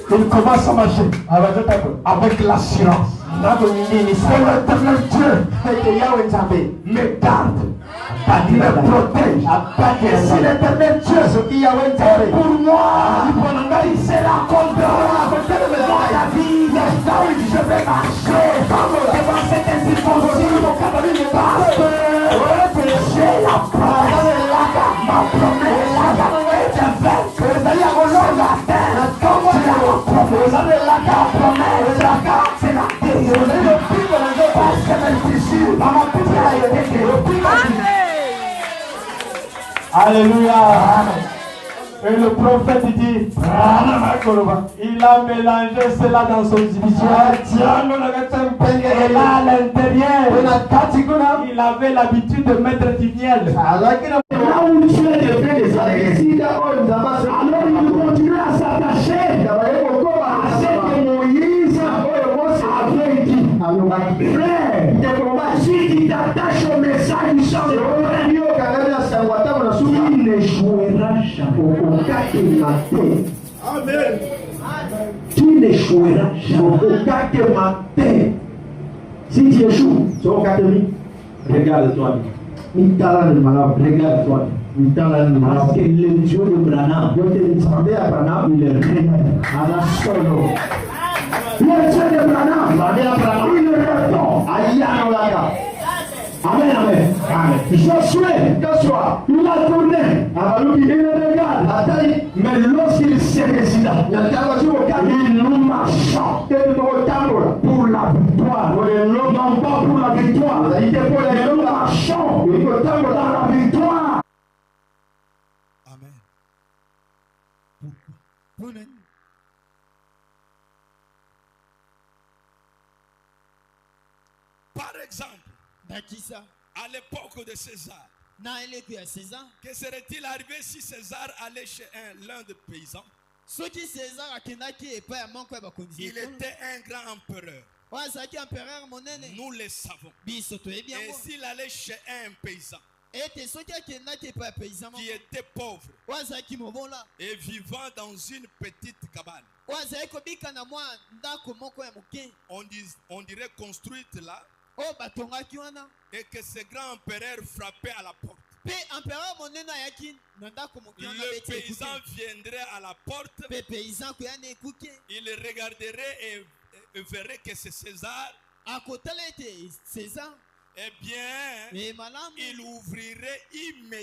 Il commence à marcher avec l'assurance. C'est l'éternel Dieu me garde, me protège. Et si l'éternel Dieu est pour moi, il sera contre moi. La vie, je vais marcher devant cette circonstance parce que j'ai la promesse, ma promesse est faite sur la terre. Comme la promesse, c'est la guérison. Parce que je suis Alléluia. Et le prophète dit, il a mélangé cela dans son spirituel. Et là à l'intérieur, il avait l'habitude de mettre du miel. Là où tu es devenu des agressifs, alors il continue à s'attacher à ce que Moïse avait dit. Frère, si tu t'attaches au message du sang de il ne jouera jamais. Amen. Tu n'échoueras jamais. Si tu échoues, regarde-toi. Regarde-toi. Parce que le Dieu de Branham, il est réel à la solo. Le Dieu de Branham, il répond. Amen. Josué, il a tourné, il regarde, mais lorsqu'il s'est décidé, il nous marchons pour la victoire, non pas pour la victoire, mais nous marchons dans la victoire. Amen. Pourquoi? Par exemple, à l'époque de César, que serait-il arrivé si César allait chez l'un des paysans? Il était un grand empereur. Nous le savons. Et s'il allait chez un paysan qui était pauvre et vivant dans une petite cabane, on dirait construite là, et que ce grand empereur frappait à la porte. Le paysan viendrait à la porte, il regarderait et verrait que c'est César. Eh bien, il ouvrirait immédiatement